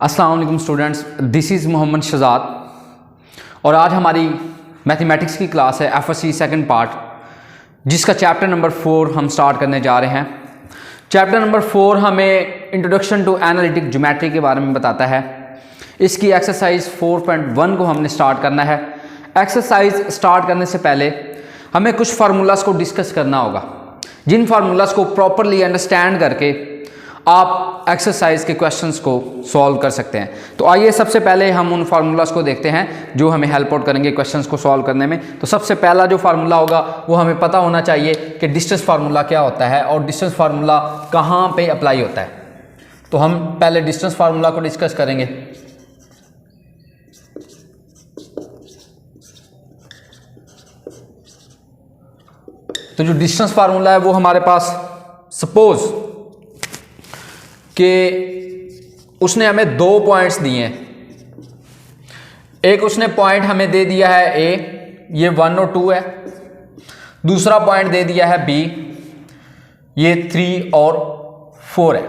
अस्सलाम वालेकुम students, this is Mohammad Shahzad और आज हमारी मैथमेटिक्स की क्लास है एफएससी सेकंड पार्ट, जिसका चैप्टर नंबर 4 हम स्टार्ट करने जा रहे हैं। चैप्टर नंबर 4 हमें इंट्रोडक्शन टू एनालिटिक ज्योमेट्री के बारे में बताता है। इसकी एक्सरसाइज 4.1 को हमने स्टार्ट करना है। एक्सरसाइज स्टार्ट करने से पहले हमें कुछ फार्मूलाज को डिस्कस करना होगा, जिन फार्मूलाज को प्रॉपरली अंडरस्टैंड करके आप एक्सरसाइज के क्वेश्चंस को सॉल्व कर सकते हैं। तो आइए सबसे पहले हम उन फार्मूलाज को देखते हैं जो हमें हेल्प आउट करेंगे क्वेश्चंस को सॉल्व करने में। तो सबसे पहला जो फार्मूला होगा वो हमें पता होना चाहिए कि डिस्टेंस फार्मूला क्या होता है और डिस्टेंस फार्मूला कहाँ पे अप्लाई होता है। तो हम पहले डिस्टेंस फार्मूला को डिस्कस करेंगे। तो जो डिस्टेंस फार्मूला है वो हमारे पास, सपोज कि उसने हमें 2 पॉइंट्स दिए हैं। एक उसने पॉइंट हमें दे दिया है ए, ये 1 और 2 है। दूसरा पॉइंट दे दिया है बी, ये 3 और 4 है।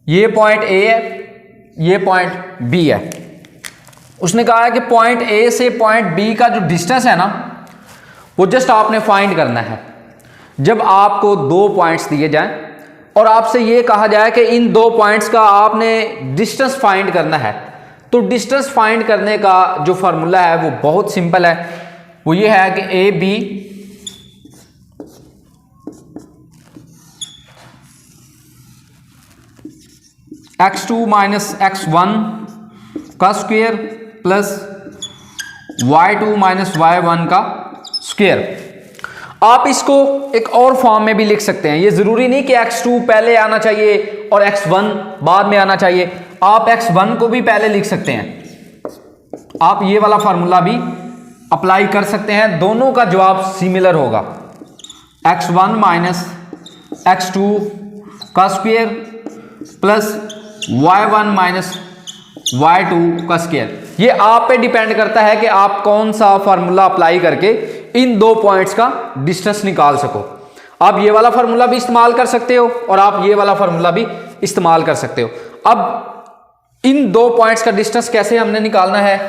ये पॉइंट ए है, ये पॉइंट बी है। उसने कहा है कि पॉइंट ए से पॉइंट बी का जो डिस्टेंस है ना, वो जस्ट आपने फाइंड करना है। जब आपको 2 पॉइंट्स दिए जाएं और आपसे ये कहा जाए कि इन 2 पॉइंट्स का आपने डिस्टेंस फाइंड करना है, तो डिस्टेंस फाइंड करने का जो फार्मूला है वो बहुत सिंपल है। वो ये है कि A B x2 minus x1 का square plus y2 minus y1 का स्क्वायर। आप इसको एक और फॉर्म में भी लिख सकते हैं। ये जरूरी नहीं कि x2 पहले आना चाहिए और x1 बाद में आना चाहिए। आप x1 को भी पहले लिख सकते हैं। आप ये वाला फार्मूला भी अप्लाई कर सकते हैं। दोनों का जवाब सिमिलर होगा। x1 माइनस x2 का square plus y1 minus y2 का स्क्वायर। ये आप पे डिपेंड करता है कि आप कौन सा फार्मूला अप्लाई करके इन 2 पॉइंट्स का डिस्टेंस निकाल सको। आप ये वाला फार्मूला भी इस्तेमाल कर सकते हो और आप ये वाला फार्मूला भी इस्तेमाल कर सकते हो। अब इन 2 पॉइंट्स का डिस्टेंस कैसे हमने निकालना है,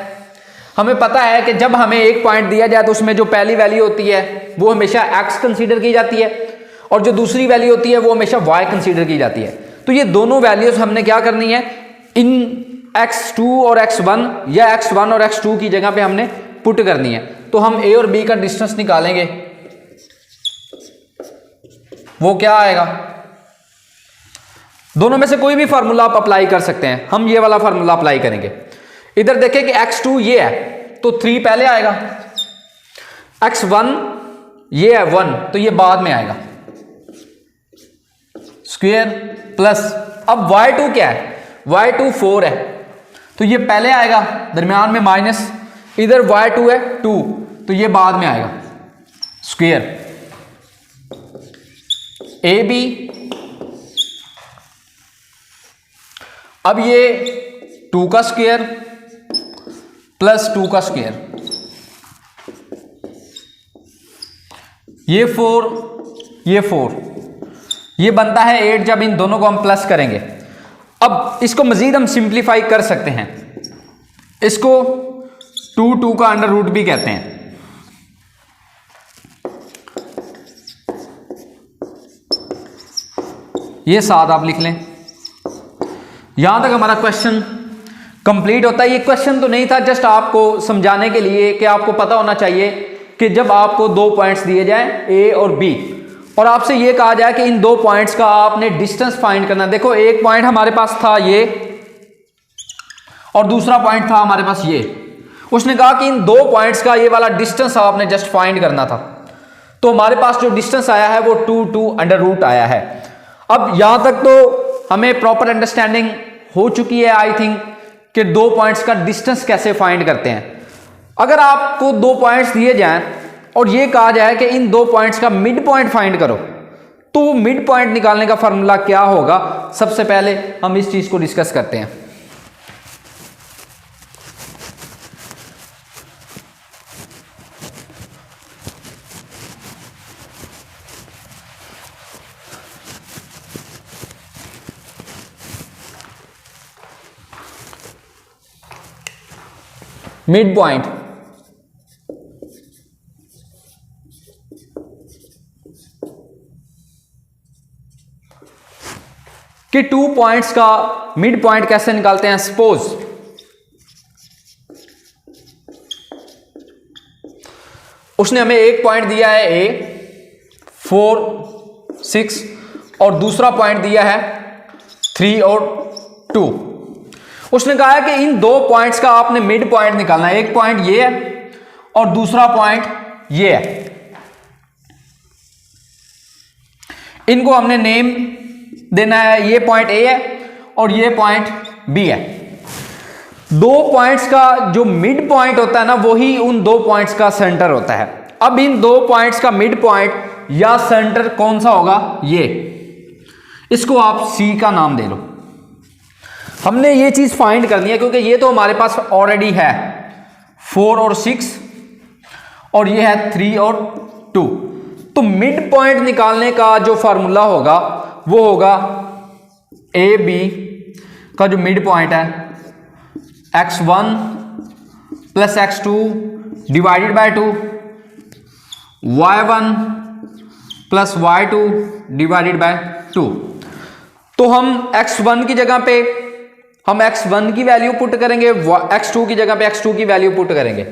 हमें पता है कि जब हमें एक पॉइंट दिया जाए तो उसमें जो पहली वैल्यू होती है वो हमेशा x कंसीडर की जाती है और जो दूसरी वैल्यू होती है वो हमेशा y कंसीडर की जाती है। तो ये दोनों वैल्यूज हमने क्या करनी है, इन x2 और x1 या x1 और x2 की जगह पे हमने पुट करनी है। तो हम a और b का डिस्टेंस निकालेंगे। वो क्या आएगा, दोनों में से कोई भी फार्मूला आप अप्लाई कर सकते हैं। हम ये वाला फार्मूला अप्लाई करेंगे। इधर देखें कि x2 ये है तो 3 पहले आएगा, x1 ये है 1 तो ये बाद में आएगा स्क्वायर प्लस, अब y2 क्या है, y2 4 है तो ये पहले आएगा, दरमियान में माइनस, इधर y2 है 2 तो ये बाद में आएगा स्क्वायर। ए बी, अब ये 2 का स्क्वायर प्लस 2 का स्क्वायर, ये 4 ये 4, ये बनता है 8 जब इन दोनों को हम प्लस करेंगे। अब इसको मजीद हम सिंप्लीफाई कर सकते हैं। इसको 2 का अंडर रूट भी कहते हैं। ये 7 आप लिख लें। यहां तक हमारा क्वेश्चन कंप्लीट होता है। ये क्वेश्चन तो नहीं था, जस्ट आपको समझाने के लिए कि आपको पता होना चाहिए कि जब आपको 2 पॉइंट्स दिए जाएं ए और बी और आपसे ये कहा जाए कि इन 2 पॉइंट्स का आपने डिस्टेंस फाइंड करना। देखो एक पॉइंट हमारे पास था ये और दूसरा पॉइंट था हमारे पास ये। उसने कहा कि इन 2 पॉइंट्स का ये वाला डिस्टेंस आपने जस्ट फाइंड करना था। तो हमारे पास जो डिस्टेंस आया है वो 2 अंडर रूट आया है। अब यहां तक तो हमें प्रॉपर अंडरस्टैंडिंग हो चुकी है आई थिंक कि 2 पॉइंट्स का डिस्टेंस कैसे फाइंड करते हैं। अगर आपको 2 पॉइंट्स दिए जाएं और ये कहा जाए कि इन 2 पॉइंट्स का मिड पॉइंट फाइंड करो, तो मिड पॉइंट निकालने का फार्मूला क्या होगा, सबसे पहले हम इस चीज को डिस्कस करते हैं। मिड पॉइंट कि 2 पॉइंट्स का मिड पॉइंट कैसे निकालते हैं। सपोज उसने हमें एक पॉइंट दिया है ए 4 6 और दूसरा पॉइंट दिया है 3 और 2। उसने कहा है कि इन दो पॉइंट्स का आपने मिड पॉइंट निकालना है। एक पॉइंट ये है और दूसरा पॉइंट ये है। इनको हमने नेम देना है, ये पॉइंट ए है और ये पॉइंट बी है। दो पॉइंट्स का जो मिड पॉइंट होता है ना, वही उन दो पॉइंट्स का सेंटर होता है। अब इन दो पॉइंट्स का मिड पॉइंट या सेंटर कौन सा होगा, ये, इसको आप सी का नाम दे लो। हमने ये चीज फाइंड करनी है क्योंकि ये तो हमारे पास ऑलरेडी है 4 और 6 और ये है 3 और 2। तो मिड पॉइंट निकालने का जो फार्मूला होगा वो होगा ए बी का जो मिड पॉइंट है x1 plus x2 divided by 2, y1 plus y2 divided by 2। तो हम x1 की जगह पे हम x1 की वैल्यू पुट करेंगे, x2 की जगह पे x2 की वैल्यू पुट करेंगे।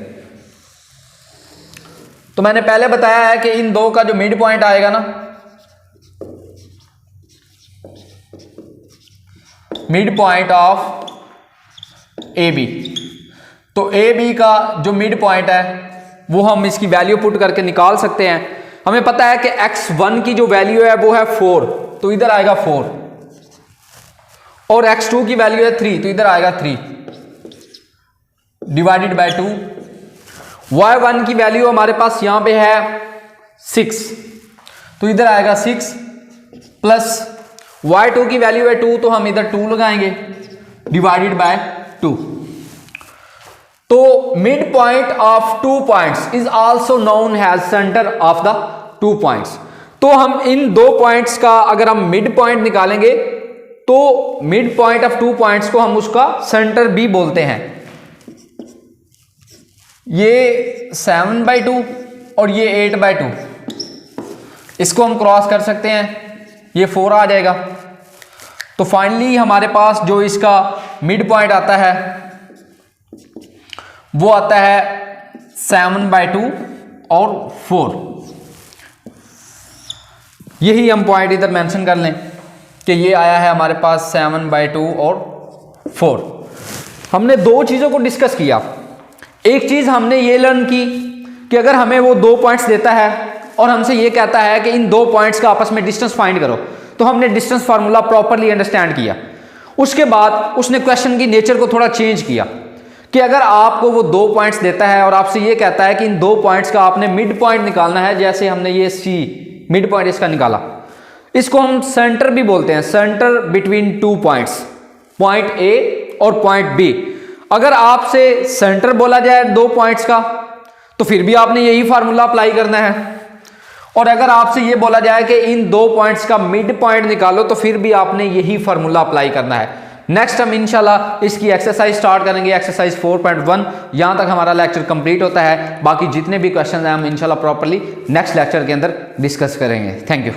तो मैंने पहले बताया है कि इन दो का जो मिड पॉइंट आएगा ना, mid point of A B, तो ए बी का जो मिड पॉइंट है वो हम इसकी वैल्यू पुट करके निकाल सकते हैं। हमें पता है कि x1 की जो वैल्यू है वो है 4, तो इधर आएगा 4, और x2 की वैल्यू है 3, तो इधर आएगा 3 डिवाइडेड बाय 2। y1 की वैल्यू हमारे पास यहां पे है 6, तो इधर आएगा 6 प्लस y2 की वैल्यू है 2, तो हम इधर 2 लगाएंगे डिवाइडेड बाय 2। तो mid point of 2 points is also known as centre of the 2 points. तो हम इन दो पॉइंट्स का अगर हम मिड पॉइंट निकालेंगे तो मिड पॉइंट ऑफ 2 पॉइंट्स को हम उसका सेंटर भी बोलते हैं। ये 7/2 और ये 8/2, इसको हम क्रॉस कर सकते हैं, ये 4 आ जाएगा। तो फाइनली हमारे पास जो इसका मिड पॉइंट आता है वो आता है 7/2 और 4। यही हम पॉइंट इधर मेंशन कर लें कि ये आया है हमारे पास 7/2 और 4। हमने दो चीजों को डिस्कस किया। एक चीज हमने ये लर्न की कि अगर हमें वो दो पॉइंट्स देता है और हमसे ये कहता है कि इन दो पॉइंट्स का आपस में डिस्टेंस फाइंड करो, तो हमने डिस्टेंस फार्मूला प्रॉपर्ली अंडरस्टैंड किया। उसके बाद उसने क्वेश्चन की नेचर को थोड़ा चेंज किया कि अगर आपको वो दो पॉइंट्स देता है और आपसे ये कहता है कि इन दो पॉइंट्स का आपने मिड पॉइंट निकालना है, जैसे हमने ये सी मिड पॉइंट इसका निकाला, इसको हम सेंटर भी बोलते हैं, centre between 2 points, point A और पॉइंट बी। अगर आपसे सेंटर बोला जाए दो पॉइंट्स का तो फिर भी आपने यही फार्मूला अप्लाई करना है, और अगर आपसे ये बोला जाए कि इन दो पॉइंट्स का मिड पॉइंट निकालो तो फिर भी आपने यही फार्मूला अप्लाई करना है। नेक्स्ट हम इंशाल्लाह इसकी एक्सरसाइज स्टार्ट करेंगे, एक्सरसाइज 4.1। यहां तक हमारा लेक्चर कंप्लीट होता है। बाकी जितने भी क्वेश्चन हैं हम इंशाल्लाह प्रॉपर्ली नेक्स्ट लेक्चर के अंदर डिस्कस करेंगे। Thank you.